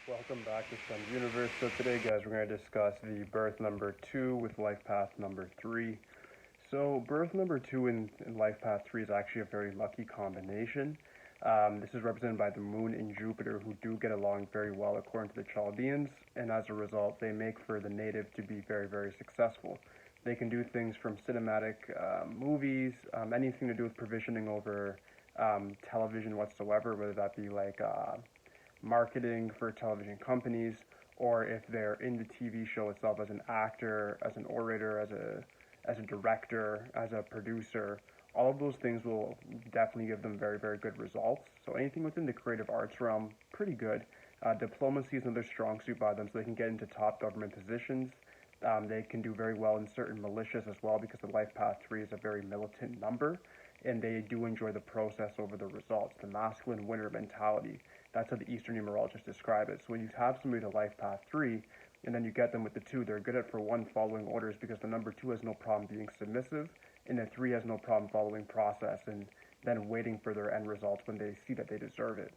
Welcome back to Shemsuniverse. So today, guys, we're going to discuss the birth number 2 with life path number 3. So birth number 2 in life path 3 is actually a very lucky combination. This is represented by the moon and Jupiter, who do get along very well according to the Chaldeans, and as a result, they make for the native to be very, very successful. They can do things from cinematic movies, anything to do with provisioning over television whatsoever, whether that be like marketing for television companies, or if they're in the TV show itself as an actor, as an orator, as a director, as a producer. All of those things will definitely give them very, very good results. So anything within the creative arts realm, pretty good. Diplomacy is another strong suit by them, so they can get into top government positions. They can do very well in certain militias as well, because the life path 3 is a very militant number, and they do enjoy the process over the results. The masculine winner mentality. That's how the Eastern numerologists describe it. So when you have somebody with a life path 3, and then you get them with the 2, they're good at, for one, following orders, because the number 2 has no problem being submissive, and the 3 has no problem following process and then waiting for their end results when they see that they deserve it.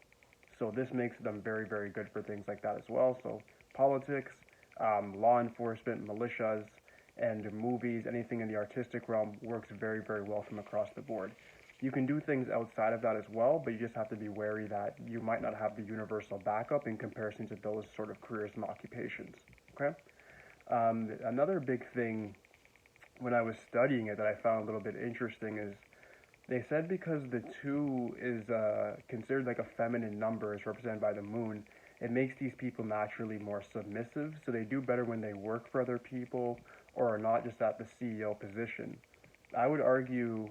So this makes them very, very good for things like that as well. So politics, law enforcement, militias, and movies, anything in the artistic realm works very, very well from across the board. You can do things outside of that as well, but you just have to be wary that you might not have the universal backup in comparison to those sort of careers and occupations. Okay? Another big thing when I was studying it that I found a little bit interesting is they said because the 2 is considered like a feminine number, is represented by the moon, it makes these people naturally more submissive, so they do better when they work for other people or are not just at the CEO position. I would argue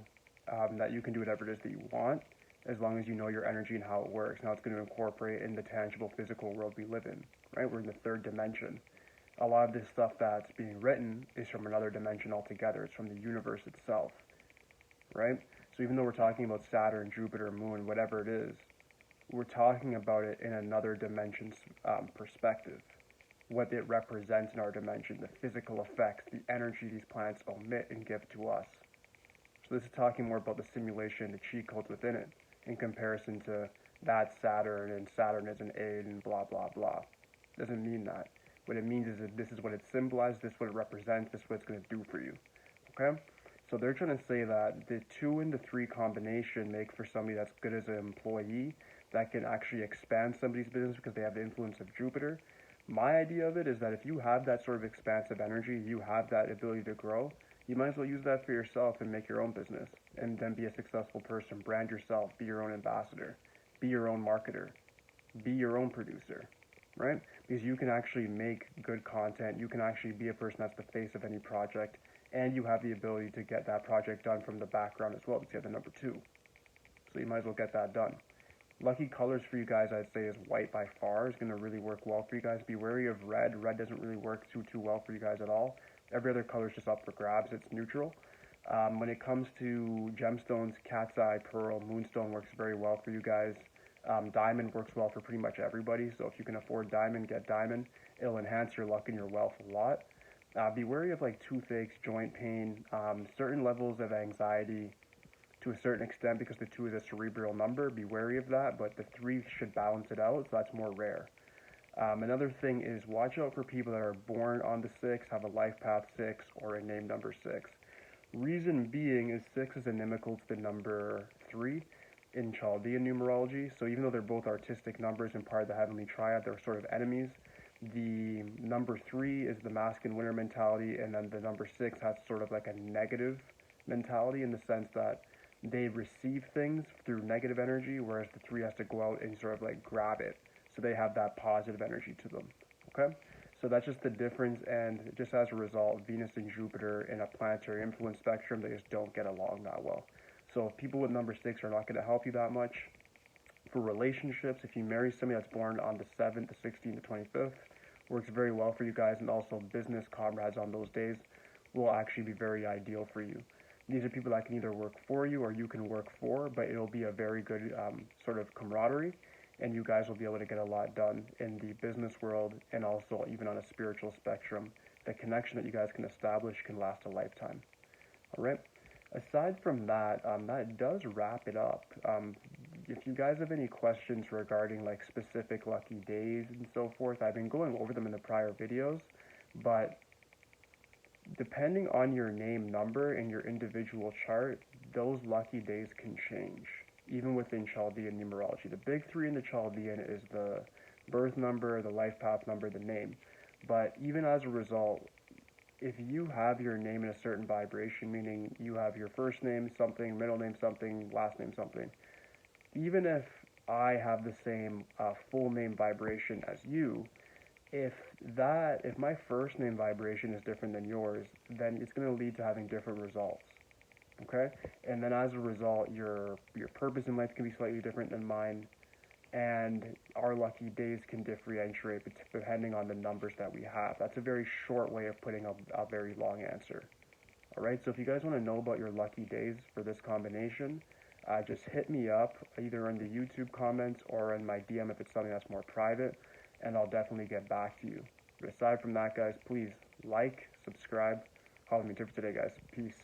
that you can do whatever it is that you want, as long as you know your energy and how it works. Now it's going to incorporate in the tangible physical world we live in, right? We're in the third dimension. A lot of this stuff that's being written is from another dimension altogether. It's from the universe itself, right? So even though we're talking about Saturn, Jupiter, Moon, whatever it is, we're talking about it in another dimension's perspective. What it represents in our dimension, the physical effects, the energy these planets emit and give to us. So this is talking more about the simulation, the cheat codes within it, in comparison to that Saturn, and Saturn is an 8 and blah, blah, blah. Doesn't mean that. What it means is that this is what it symbolizes, this is what it represents, this is what it's going to do for you. Okay? So they're trying to say that the 2 and the 3 combination make for somebody that's good as an employee, that can actually expand somebody's business because they have the influence of Jupiter. My idea of it is that if you have that sort of expansive energy, you have that ability to grow, you might as well use that for yourself and make your own business, and then be a successful person. Brand yourself, be your own ambassador, be your own marketer, be your own producer, right? Because you can actually make good content, you can actually be a person that's the face of any project, and you have the ability to get that project done from the background as well, because you have the number 2. So you might as well get that done. Lucky colors for you guys, I'd say, is white by far. Is going to really work well for you guys. Be wary of red. Red doesn't really work too well for you guys at all. Every other color is just up for grabs. It's neutral. When it comes to gemstones, cat's eye, pearl, moonstone works very well for you guys. Diamond works well for pretty much everybody. So if you can afford diamond, get diamond. It'll enhance your luck and your wealth a lot. Be wary of like toothaches, joint pain, certain levels of anxiety, to a certain extent, because the 2 is a cerebral number. Be wary of that, but the 3 should balance it out, so that's more rare. Another thing is watch out for people that are born on the 6, have a life path 6, or a name number 6. Reason being is 6 is inimical to the number 3 in Chaldean numerology, so even though they're both artistic numbers and part of the heavenly triad, they're sort of enemies. The number 3 is the masculine winner mentality, and then the number 6 has sort of like a negative mentality, in the sense that they receive things through negative energy, whereas the 3 has to go out and sort of like grab it. So they have that positive energy to them. Okay? So that's just the difference, and just as a result, Venus and Jupiter in a planetary influence spectrum, they just don't get along that well. So people with number 6 are not going to help you that much. For relationships, if you marry somebody that's born on the 7th, the 16th, the 25th, works very well for you guys, and also business comrades on those days will actually be very ideal for you. These are people that can either work for you or you can work for, but it'll be a very good sort of camaraderie, and you guys will be able to get a lot done in the business world, and also even on a spiritual spectrum. The connection that you guys can establish can last a lifetime. All right? Aside from that, that does wrap it up. if you guys have any questions regarding like specific lucky days and so forth, I've been going over them in the prior videos, but depending on your name number and your individual chart, those lucky days can change, even within Chaldean numerology. The big three in the Chaldean is the birth number, the life path number, the name. But even as a result, if you have your name in a certain vibration, meaning you have your first name something, middle name something, last name something, even if I have the same full name vibration as you, if my first name vibration is different than yours, then it's going to lead to having different results. Okay? And then as a result, your purpose in life can be slightly different than mine, and our lucky days can differentiate depending on the numbers that we have. That's a very short way of putting a very long answer. Alright, so if you guys want to know about your lucky days for this combination, just hit me up either in the YouTube comments or in my DM if it's something that's more private, and I'll definitely get back to you. But aside from that, guys, please like, subscribe. Call me tip for today, guys. Peace.